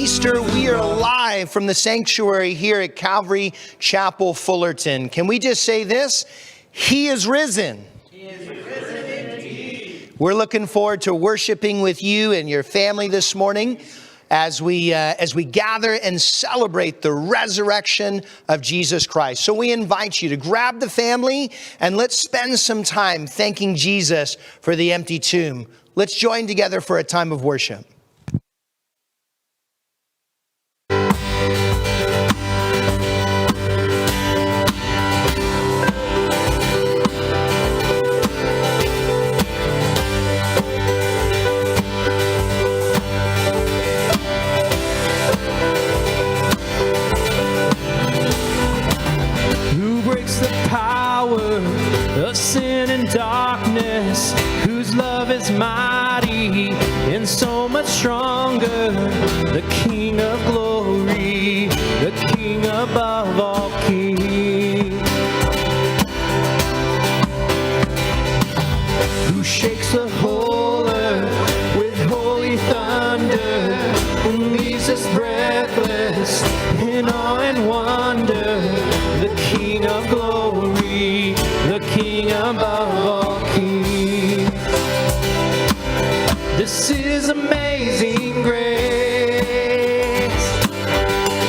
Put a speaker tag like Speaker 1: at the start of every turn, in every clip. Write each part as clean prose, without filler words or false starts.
Speaker 1: Easter, we are live from the sanctuary here at Calvary Chapel, Fullerton. Can we just say this? He is risen. He is risen indeed. We're looking forward to worshiping with you and your family this morning as we gather and celebrate the resurrection of Jesus Christ. So we invite you to grab the family and let's spend some time thanking Jesus for the empty tomb. Let's join together for a time of worship.
Speaker 2: Of sin and darkness, whose love is mighty and so much stronger, the King of glory, the King above all kings, who shakes the whole earth with holy thunder, and leaves us breathless in awe and wonder, the King of glory, the King above all kings. This is amazing grace.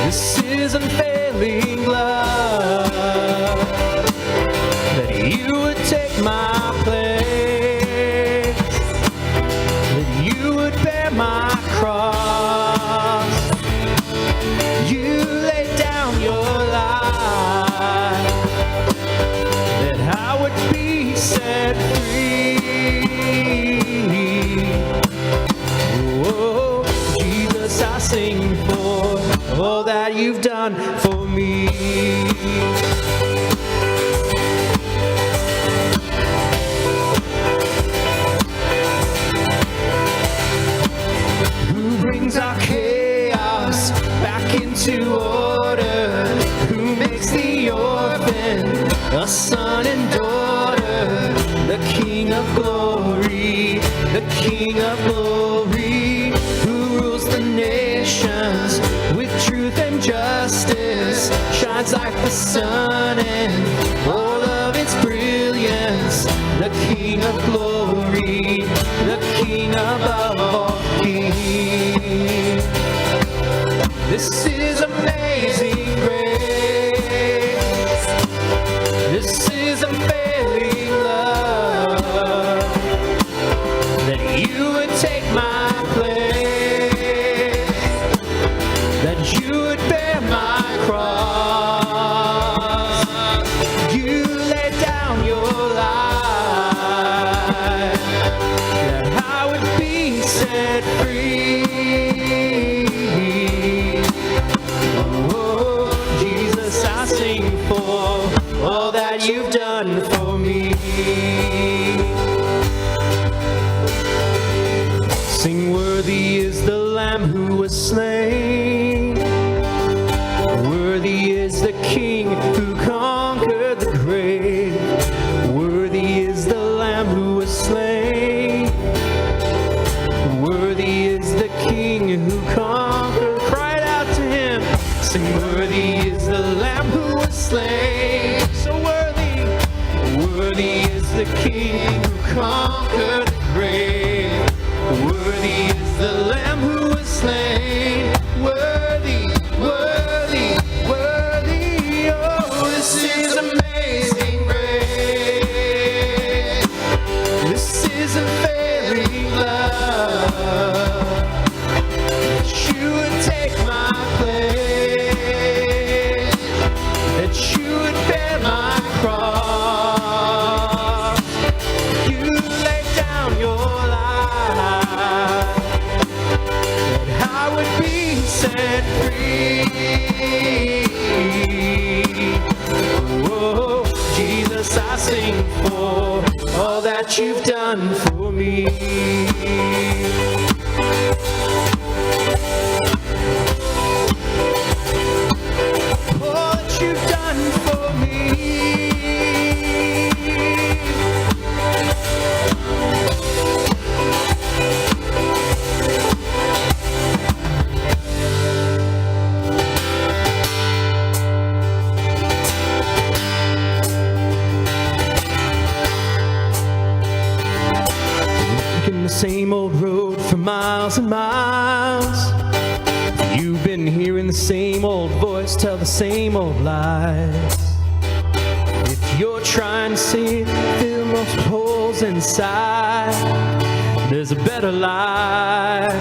Speaker 2: This is unfailing love, that you would take my place, that you would bear my cross. You laid down your life, that I would be set free. Oh, Jesus, I sing for all that you've done for me. Who brings our chaos back into order, who makes the orphan a son and daughter, the King of glory, the King of glory, who rules the nations with truth and justice, shines like the sun and all of its brilliance, the King of glory, the King above all kings. This is amazing grace. This is unfailing love, that you would take my place, that you would bear my cross. You laid down your life, that I would be set free. Oh, Jesus, I sing for all that you've done for me. Sing, worthy is the Lamb who was slain. Worthy is the King who conquered the grave. Worthy is the Lamb who was slain. Worthy is the King who conquered. Cry it out to him. Sing, worthy is the Lamb who was slain. So worthy. Worthy is the King who conquered the grave. Worthy is the Lamb who was slain. Worthy, worthy, worthy. Oh, this is amazing grace. This is unfailing love, that you would take my place, that you would bear my cross. You laid down your life, that I would be set free. Oh, Jesus, I sing for all that you've done for me. All that you've done for me. miles and miles. You've been hearing the same old voice tell the same old lies. If you're trying to see it, fill most holes inside. There's a better life.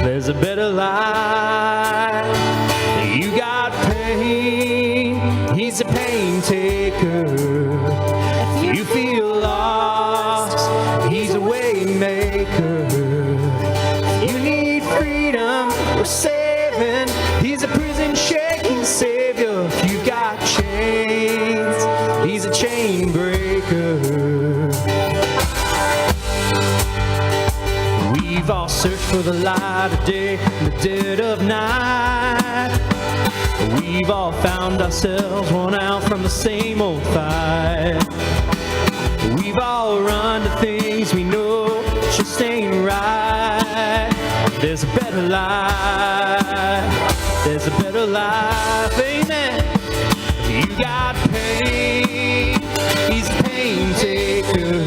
Speaker 2: There's a better life. You got pain. He's a pain taker. If you feel lost, he's a way maker. If you need freedom or saving, he's a prison shaking savior. If you got chains, he's a chain breaker. We've all searched for the light of day in the dead of night. We've all found ourselves worn out from the same old fight. We've all run to things we know just ain't right. There's a better life. There's a better life, amen. You got pain, he's a pain taker.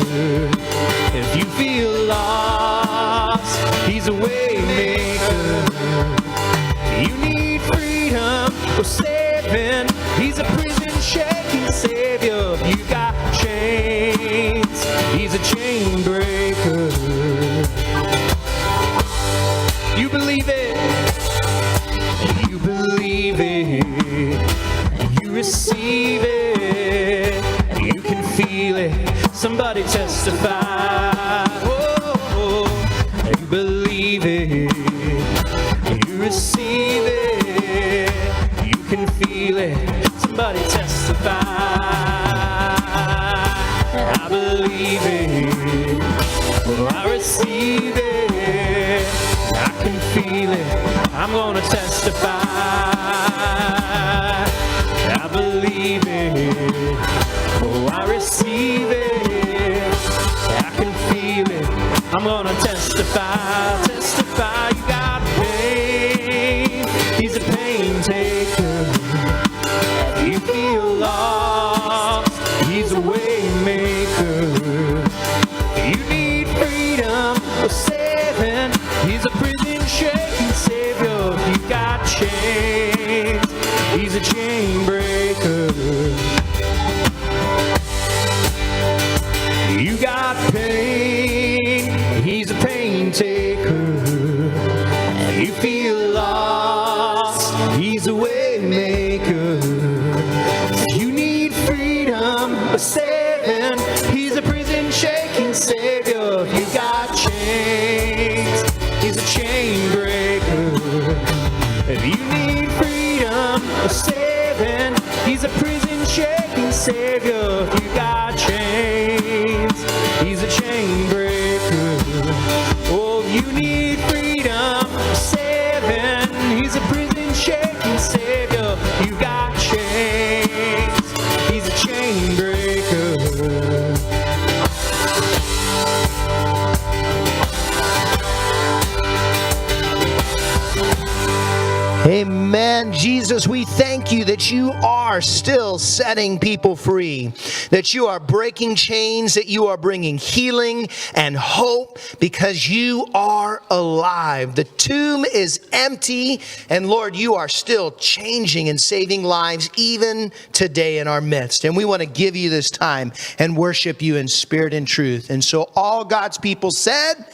Speaker 2: If you feel lost, he's a way maker. You need freedom or saving, he's a prison shaking savior. If you got chains, he's a chain breaker. You believe it, you believe it, you receive it, you can feel it. Somebody testify. Oh, you believe it, you receive it, you can feel it. Somebody testify. I believe it, oh, I receive it, I can feel it. I'm gonna testify. I believe it, oh, I receive it, I can feel it. I'm gonna testify, testify. You got pain, he's a pain taker. You feel lost, he's a way maker. You need freedom or saving, he's a prison shaking savior. You got chains, he's a chain breaker. You got pain, he's a pain taker. You feel lost, he's a way maker. You need freedom or saving, he's a prison shaking savior. You got chains, he's a chain breaker. If you need freedom or saving, he's a prison shaking savior. If you got chains, he's a chain breaker. Oh, you need freedom or saving, he's a prison shaking savior. You got chains, he's a chain breaker.
Speaker 1: Amen. Jesus, we thank you that you are still setting people free, that you are breaking chains, that you are bringing healing and hope because you are alive. The tomb is empty, and Lord, you are still changing and saving lives even today in our midst. And we want to give you this time and worship you in spirit and truth. And so all God's people said,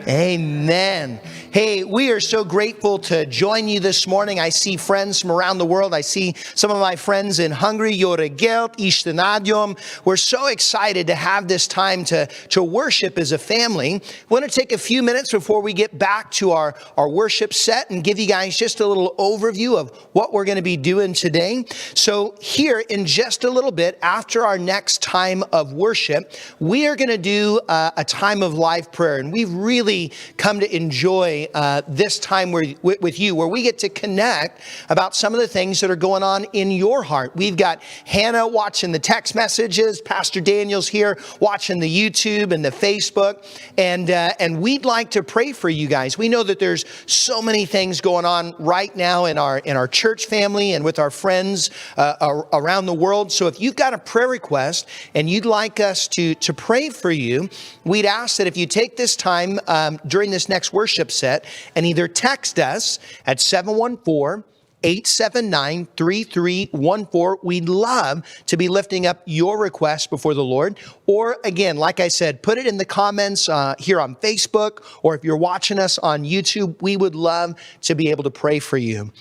Speaker 1: Amen. Hey, we are so grateful to join you this morning. I see friends from around the world. I see some of my friends in Hungary, Yoregelt, Istenadium. We're so excited to have this time to worship as a family. I want to take a few minutes before we get back to our worship set and give you guys just a little overview of what we're going to be doing today. So here in just a little bit, after our next time of worship, we are going to do a time of live prayer. And we've really come to enjoy this time with you, where we get to connect about some of the things that are going on in your heart. We've got Hannah watching the text messages, Pastor Daniel's here watching the YouTube and the Facebook, and we'd like to pray for you guys. We know that there's so many things going on right now in our church family and with our friends around the world. So if you've got a prayer request and you'd like us to pray for you, we'd ask that if you take this time during this next worship set and either text us at 714-879-3314. We'd love to be lifting up your requests before the Lord. Or again, like I said, put it in the comments here on Facebook, or if you're watching us on YouTube, we would love to be able to pray for you.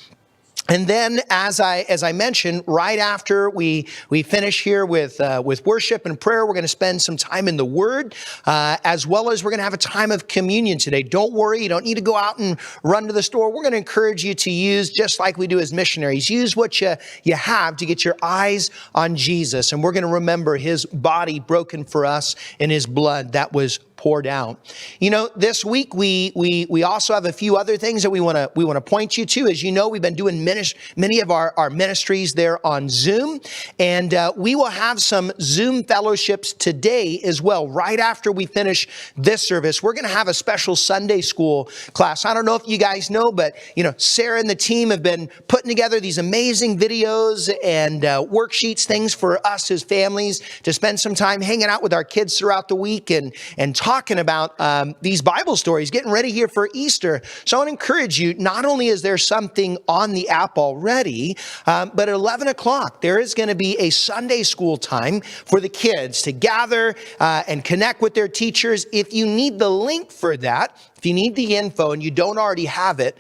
Speaker 1: And then, as I mentioned, right after we finish here with worship and prayer, we're going to spend some time in the Word, as well as we're going to have a time of communion today. Don't worry, you don't need to go out and run to the store. We're going to encourage you to use, just like we do as missionaries, use what you have to get your eyes on Jesus. And we're going to remember His body broken for us and His blood that was poured out. You know, this week we also have a few other things that we want to point you to. As you know, we've been doing many of our ministries there on Zoom, and we will have some Zoom fellowships today as well. Right after we finish this service, we're going to have a special Sunday school class. I don't know if you guys know, but you know, Sarah and the team have been putting together these amazing videos and worksheets, things for us as families to spend some time hanging out with our kids throughout the week and talking about these Bible stories, getting ready here for Easter. So I want to encourage you, not only is there something on the app already, but at 11 o'clock, there is going to be a Sunday school time for the kids to gather and connect with their teachers. If you need the link for that, if you need the info and you don't already have it,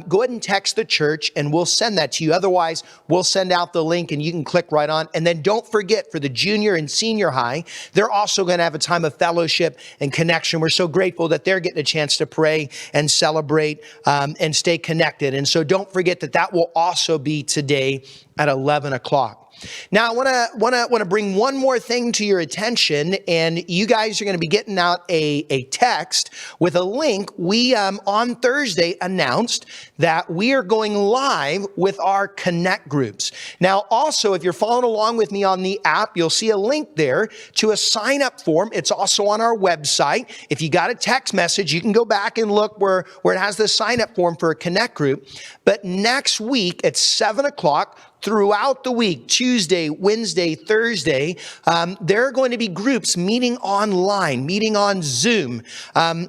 Speaker 1: go ahead and text the church and we'll send that to you. Otherwise, we'll send out the link and you can click right on. And then don't forget, for the junior and senior high, they're also going to have a time of fellowship and connection. We're so grateful that they're getting a chance to pray and celebrate and stay connected. And so don't forget that will also be today at 11 o'clock. Now, I want to bring one more thing to your attention, and you guys are going to be getting out a text with a link. We, on Thursday, announced that we are going live with our Connect groups. Now, also, if you're following along with me on the app, you'll see a link there to a sign-up form. It's also on our website. If you got a text message, you can go back and look where it has the sign-up form for a Connect group. But next week at 7 o'clock, throughout the week, Tuesday, Wednesday, Thursday, there are going to be groups meeting online, meeting on Zoom,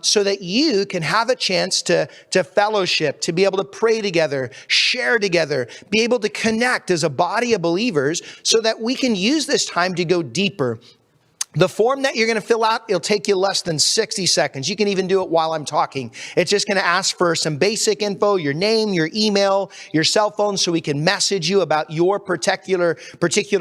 Speaker 1: so that you can have a chance to fellowship, to be able to pray together, share together, be able to connect as a body of believers so that we can use this time to go deeper. The form that you're going to fill out, it'll take you less than 60 seconds. You can even do it while I'm talking. It's just going to ask for some basic info, your name, your email, your cell phone, so we can message you about your particular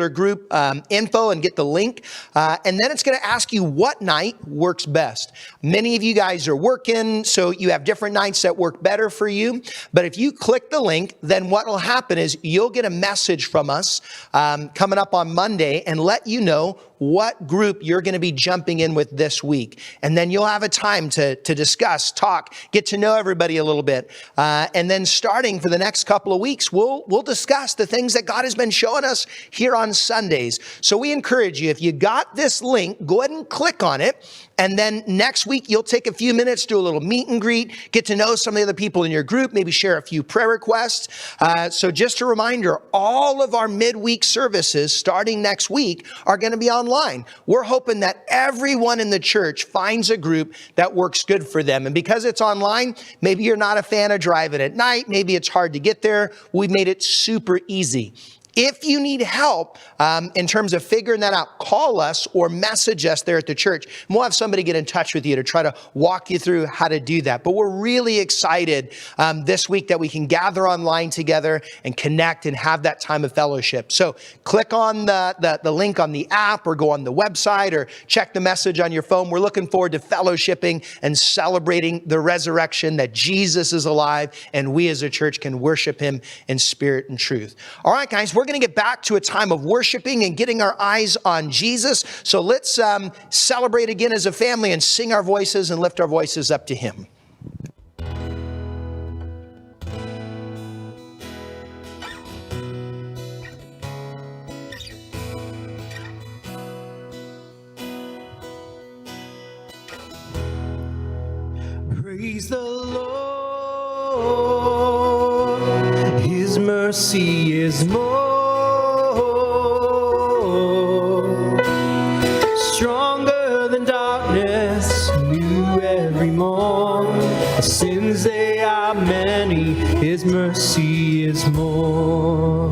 Speaker 1: group info and get the link. And then it's going to ask you what night works best. Many of you guys are working, so you have different nights that work better for you. But if you click the link, then what will happen is you'll get a message from us coming up on Monday and let you know what group you're going to be jumping in with this week. And then you'll have a time to discuss, talk, get to know everybody a little bit. And then starting for the next couple of weeks, we'll discuss the things that God has been showing us here on Sundays. So we encourage you, if you got this link, go ahead and click on it. And then next week, you'll take a few minutes, do a little meet and greet, get to know some of the other people in your group, maybe share a few prayer requests. So just a reminder, all of our midweek services starting next week are going to be online. We're hoping that everyone in the church finds a group that works good for them. And because it's online, maybe you're not a fan of driving at night. Maybe it's hard to get there. We've made it super easy. If you need help in terms of figuring that out, call us or message us there at the church. And we'll have somebody get in touch with you to try to walk you through how to do that. But we're really excited this week that we can gather online together and connect and have that time of fellowship. So click on the link on the app or go on the website or check the message on your phone. We're looking forward to fellowshipping and celebrating the resurrection, that Jesus is alive and we as a church can worship him in spirit and truth. All right, guys, we're going to get back to a time of worshiping and getting our eyes on Jesus. So let's celebrate again as a family and sing our voices and lift our voices up to him.
Speaker 2: Praise the Lord, his mercy is more. Stronger than darkness, new every morning. sins they are many, His mercy is more.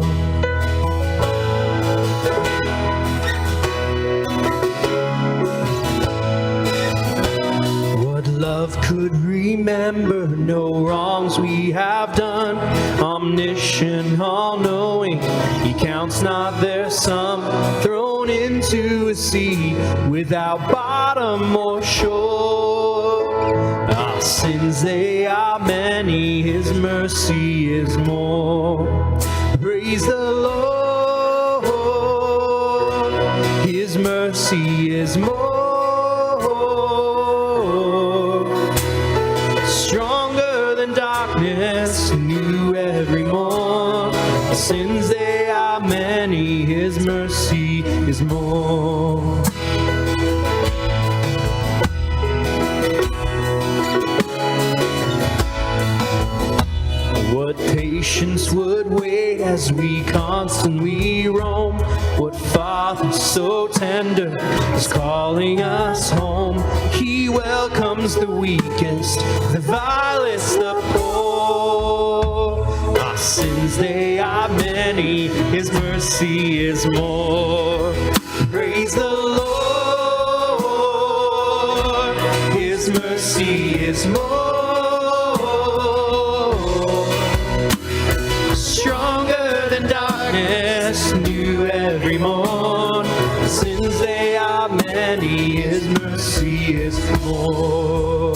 Speaker 2: What love could remember, no wrongs we have done. Omniscient, all-knowing, He counts not their sum. Thrown into a sea without bottom or shore. Our sins they are many, His mercy is more. Praise the Lord, His mercy is more. Stronger than darkness, new every morn. Our sins they are many, His mercy is more. What patience would wait as we constantly roam? What Father so tender is calling us home? He welcomes the weakest, the vilest, the poor. Our sins they are many, His mercy is more. Praise the Lord, His mercy is more. Stronger than darkness, new every morn. Sins they are many, His mercy is more.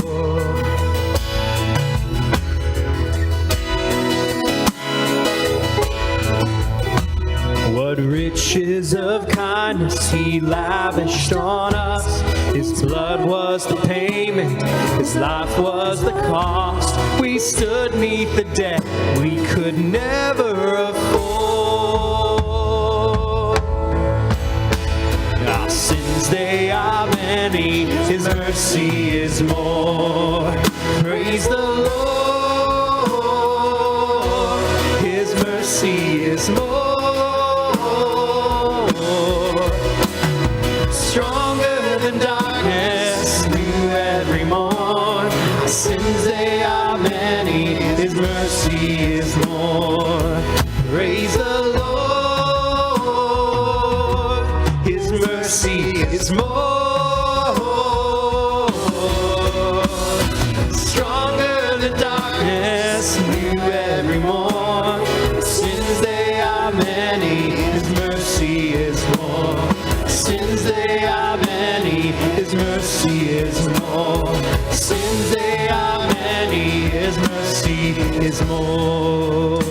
Speaker 2: What riches of kindness He lavished on us. His blood was the payment, His life was the cost. We stood 'neath the debt we could never afford. Our sins they are many, His mercy is more. Praise the Lord, His mercy is more. Stronger than darkness, new every morn. Sins they are many, His mercy is more. Praise the Lord, His mercy is more. Stronger than darkness, new every morn. Sins they are many, His mercy is more. Sins they are many, His mercy is more. Sins they are many, His mercy is more.